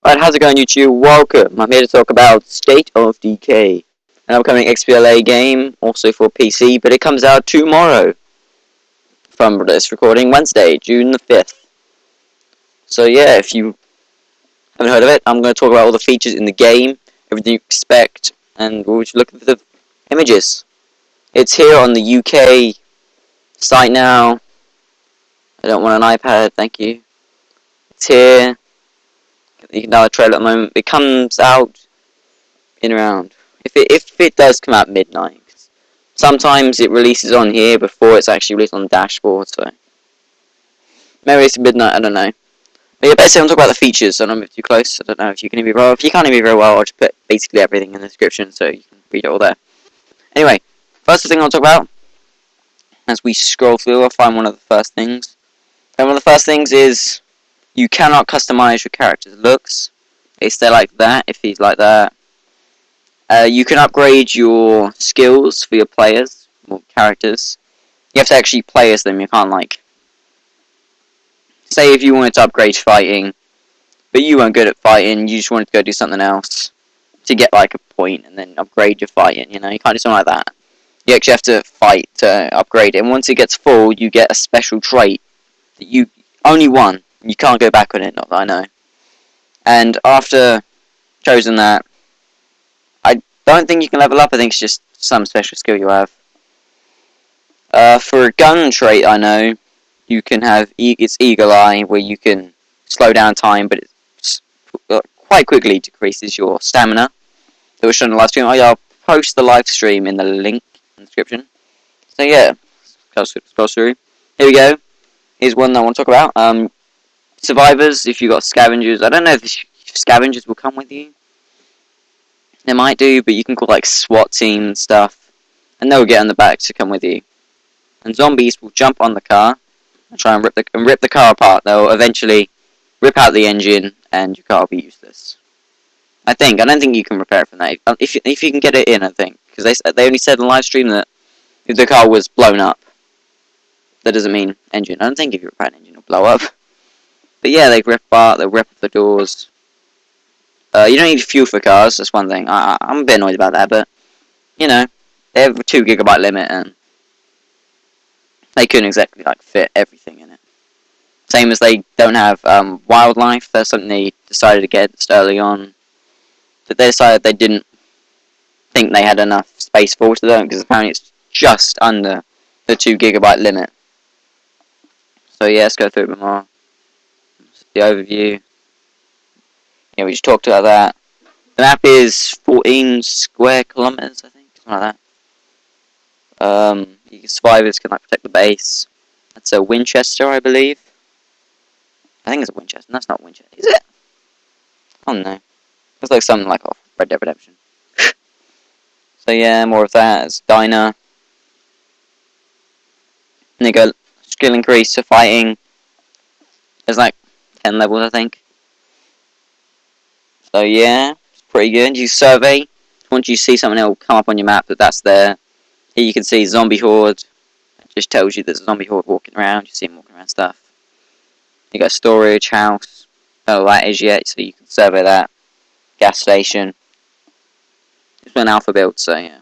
Alright, how's it going, YouTube? Welcome. I'm here to talk about State of Decay, an upcoming XBLA game, also for PC, but it comes out tomorrow. From this recording, Wednesday, June the 5th. So yeah, if you haven't heard of it, I'm going to talk about all the features in the game, everything you expect, and we'll just look at the images. It's here on the UK site now. I don't want an iPad, thank you. It's here. You can download a trailer at the moment. It comes out in around, if it does come out midnight. Sometimes it releases on here before it's actually released on the dashboard, so maybe it's midnight, I don't know. But yeah, basically I'm talking about the features, so I don't move too close. I don't know if you can hear me very well. If you can't hear me very well, I'll just put basically everything in the description so you can read it all there. Anyway, first thing I'll talk about, as we scroll through, I'll find one of the first things. And one of the first things is you cannot customize your character's looks. They stay like that if he's like that. You can upgrade your skills for your players, or characters. You have to actually play as them, you can't like... Say if you wanted to upgrade fighting, but you weren't good at fighting, you just wanted to go do something else to get like a point and then upgrade your fighting, you know, you can't do something like that. You actually have to fight to upgrade it, and once it gets full, you get a special trait that you... Only one. You can't go back on it, not that I know. And after choosing that, I don't think you can level up, I think it's just some special skill you have. For a gun trait, I know, you can have, it's Eagle Eye, where you can slow down time, but it quite quickly decreases your stamina. That was shown in the live stream. I'll post the live stream in the link in the description. So yeah, scroll through. Here we go. Here's one I want to talk about. Survivors, if you got scavengers, I don't know if scavengers will come with you. They might do, but you can call like SWAT team and stuff, and they'll get on the back to come with you. And zombies will jump on the car and try and rip the car apart. They'll eventually rip out the engine, and your car will be useless. I don't think you can repair it from that. If you can get it in, I think, because they only said in the live stream that if the car was blown up, that doesn't mean engine. I don't think if you repair an engine, it'll blow up. But yeah, they rip apart, they'll rip up the doors. You don't need fuel for cars, that's one thing. I'm a bit annoyed about that, but, you know, they have a 2 GB limit, and they couldn't exactly, like, fit everything in it. Same as they don't have wildlife. That's something they decided against early on. But they decided they didn't think they had enough space for to them, because apparently it's just under the 2 GB limit. So yeah, let's go through a bit more. The overview. Yeah, we just talked about that. The map is 14 square kilometers, I think, something like that. Survivors can like protect the base. That's a Winchester, I believe. I think it's a Winchester. That's not Winchester, is it? Oh no, looks like something like off Red Dead Redemption. So yeah, more of that. It's diner. And they go skill increase for fighting. There's like 10 levels, I think. So yeah, it's pretty good. You survey. Once you see something, it'll come up on your map that's there. Here you can see zombie horde. It just tells you there's a zombie horde walking around. You see them walking around stuff. You got storage, house. Don't know what that is yet, so you can survey that. Gas station. It's been alpha build, so yeah.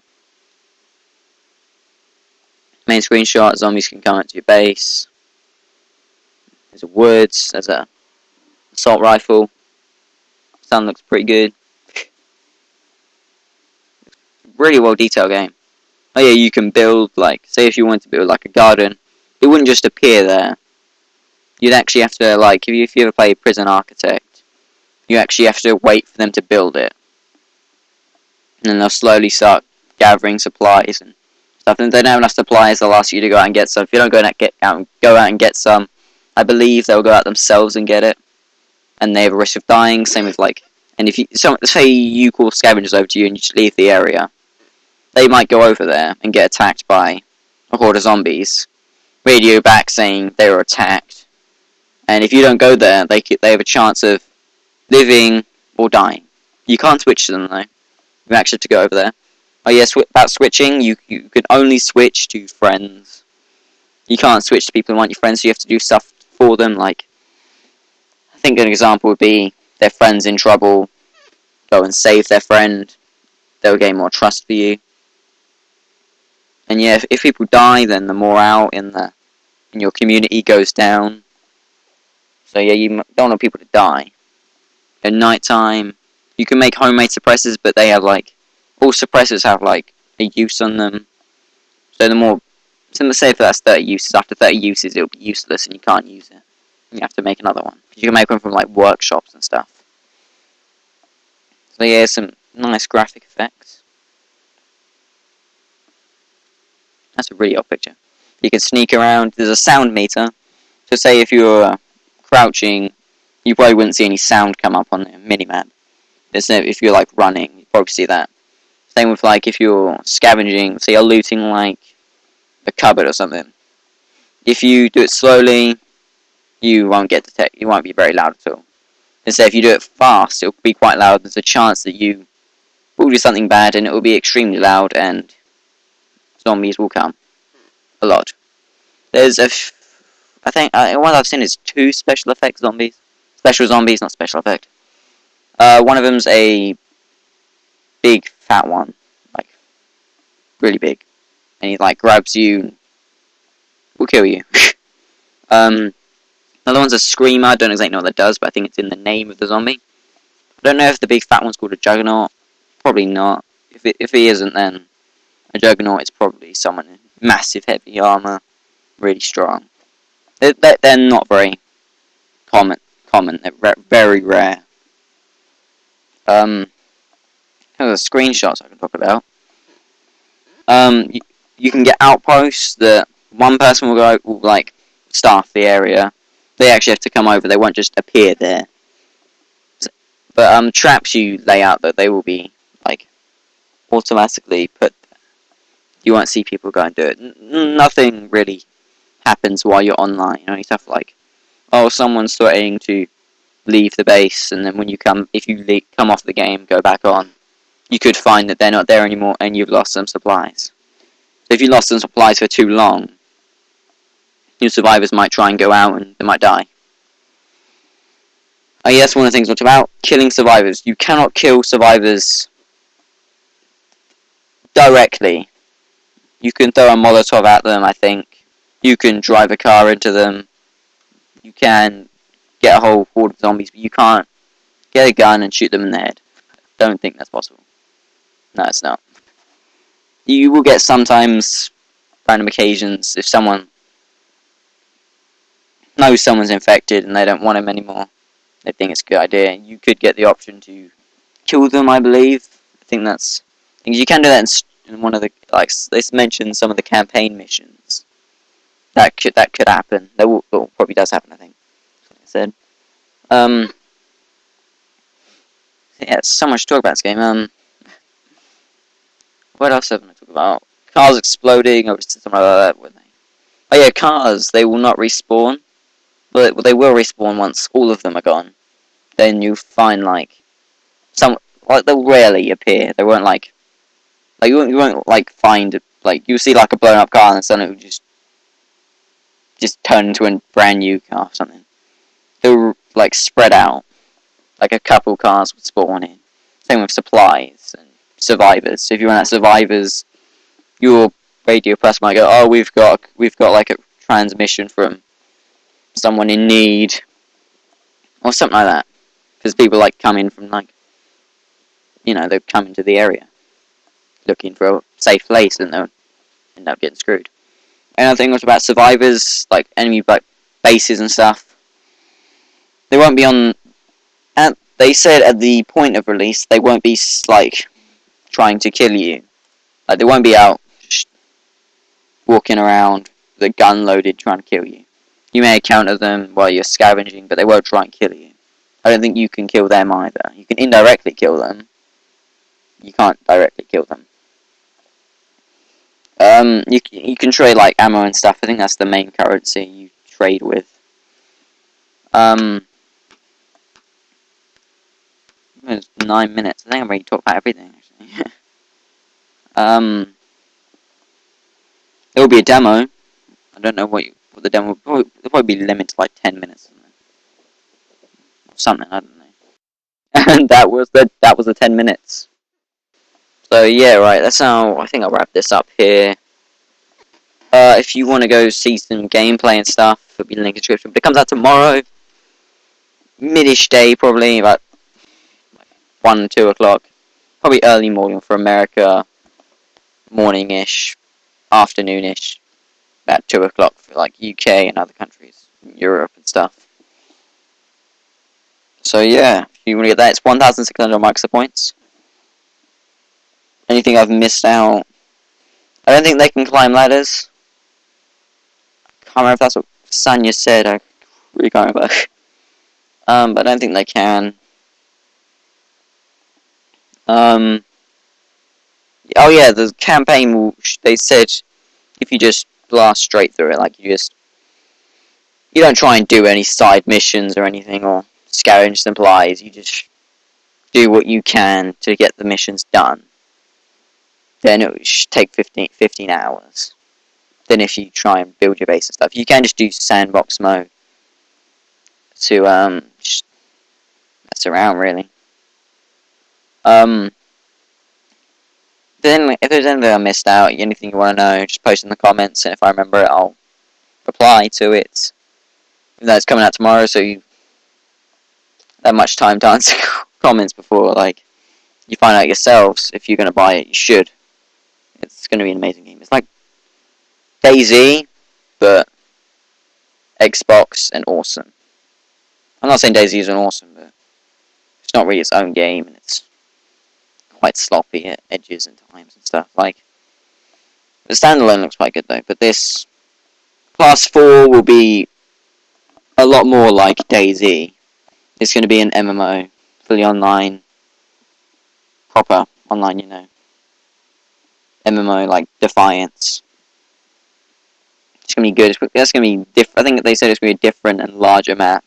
Main screenshot, zombies can come up to your base. There's a woods, there's a assault rifle. Sound looks pretty good. Really well detailed game. Oh yeah, you can build, like, say if you wanted to build like a garden, it wouldn't just appear there. You'd actually have to, like, if you ever play Prison Architect, you actually have to wait for them to build it. And then they'll slowly start gathering supplies and stuff. And if they don't have enough supplies, they'll ask you to go out and get some. If you don't go out and get some, I believe they'll go out themselves and get it. And they have a risk of dying, same with like... And if you... say you call scavengers over to you and you just leave the area, they might go over there and get attacked by a horde of zombies. Radio back saying they were attacked. And if you don't go there, they have a chance of living or dying. You can't switch to them though. You actually have to go over there. Oh yes, about switching, you can only switch to friends. You can't switch to people who want your friends, so you have to do stuff for them, like... I think an example would be their friend's in trouble, go and save their friend. They'll gain more trust for you. And yeah, if people die, then the morale in your community goes down. So yeah, you don't want people to die. At night time, you can make homemade suppressors, but they have like all suppressors have like a use on them. So the more, so let's say if that's 30 uses, after 30 uses it'll be useless and you can't use it. You have to make another one. You can make one from like workshops and stuff. So yeah, some nice graphic effects. That's a really odd picture. You can sneak around. There's a sound meter. So say if you're crouching, you probably wouldn't see any sound come up on the minimap. If you're like running, you probably see that. Same with like if you're scavenging, say you're looting like a cupboard or something. If you do it slowly, you won't get detected. It won't be very loud at all. And say if you do it fast, it'll be quite loud. There's a chance that you will do something bad, and it will be extremely loud, and zombies will come a lot. There's I think one I've seen is 2 special effects zombies. Special zombies, not special effect. One of them's a big fat one, like really big, and he like grabs you, will kill you. Another one's a screamer. I don't exactly know what that does, but I think it's in the name of the zombie. I don't know if the big fat one's called a juggernaut. Probably not. If he isn't, then a juggernaut is probably someone in massive heavy armor, really strong. They're not very common. They're very rare. There's screenshots I can talk about. You can get outposts that one person will like staff the area. They actually have to come over. They won't just appear there. But traps you lay out that they will be like automatically put there. You won't see people go and do it. Nothing really happens while you're online. Only stuff like, oh, someone's starting to leave the base, and then when you come, if you come off the game, go back on, you could find that they're not there anymore, and you've lost some supplies. So if you lost some supplies for too long, your survivors might try and go out, and they might die. Oh yeah, that's one of the things I talked about. Killing survivors. You cannot kill survivors directly. You can throw a Molotov at them, I think. You can drive a car into them. You can get a whole horde of zombies, but you can't get a gun and shoot them in the head. Don't think that's possible. No, it's not. You will get sometimes, random occasions, if someone knows someone's infected and they don't want him anymore, they think it's a good idea, you could get the option to kill them, I believe. I think you can do that in one of the, like, they mentioned some of the campaign missions. That could happen. That probably does happen, I think. That's what I said. Yeah, it's so much to talk about this game. What else have I talk about? Cars exploding, or something like that, wouldn't they? Oh yeah, cars, they will not respawn. But they will respawn once all of them are gone. Then you find, like, they'll rarely appear. They won't, you won't, find, you'll see, a blown up car, and then suddenly it will just turn into a brand new car or something. They'll, spread out. Like, a couple cars would spawn in. Same with supplies and survivors. So if you run out of survivors, your radio person might go, oh, we've got, a transmission from someone in need. Or something like that. Because people, come in from, they come into the area looking for a safe place, and they'll end up getting screwed. Another thing was about survivors, enemy bases and stuff. They won't be on. They said at the point of release they won't be trying to kill you. They won't be out walking around with a gun loaded trying to kill you. You may encounter them while you're scavenging, but they won't try and kill you. I don't think you can kill them either. You can indirectly kill them. You can't directly kill them. You can trade ammo and stuff. I think that's the main currency you trade with. It's 9 minutes. I think I've already talked about everything actually. There will be a demo. I don't know what the demo will probably be limited to 10 minutes or something. I don't know. And that was the 10 minutes. So yeah, right. That's how I think I'll wrap this up here. If you want to go see some gameplay and stuff, it'll be in the link in the description. But it comes out tomorrow, midish day probably, about 1, 2 o'clock. Probably early morning for America, morning-ish, afternoon-ish, about 2 o'clock for like UK and other countries, Europe and stuff. So yeah, if you want to get that, it's 1,600 Microsoft points. Anything I've missed out? I don't think they can climb ladders. Can't remember if that's what Sanya said. I really can't remember. But I don't think they can. Oh yeah, the campaign will. They said if you just blast straight through it, like you don't try and do any side missions or anything or scavenge supplies. You just do what you can to get the missions done. Then it should take 15 hours. Then if you try and build your base and stuff, you can just do sandbox mode to just mess around really. Then if there's anything I missed out, anything you want to know, just post in the comments, and if I remember it, I'll reply to it. Even though it's coming out tomorrow, so you have much time to answer comments before like you find out yourselves. If you're going to buy it, you should. It's going to be an amazing game. It's like DayZ, but Xbox and awesome. I'm not saying DayZ isn't awesome, but it's not really its own game, and it's quite sloppy at edges and times and stuff. Like, the standalone looks quite good though, but this Class 4 will be a lot more like DayZ. It's going to be an MMO, fully online, proper online, you know. MMO like Defiance. It's going to be good. That's going to be different. I think they said it's going to be a different and larger map.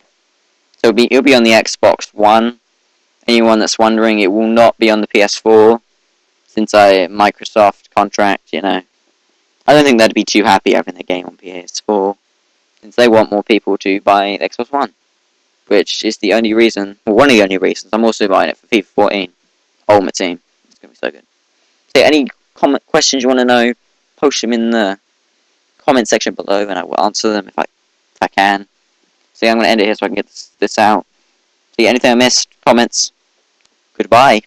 So it'll be on the Xbox One. Anyone that's wondering, it will not be on the PS4, since Microsoft contract, you know. I don't think they'd be too happy having the game on PS4, since they want more people to buy the Xbox One, which is the only reason, well, one of the only reasons. I'm also buying it for FIFA 14 Ultimate Team. It's gonna be so good. So any questions you want to know, post them in the comment section below, and I will answer them if I can. So yeah, I'm gonna end it here so I can get this out. So yeah, anything I missed, comments. Goodbye.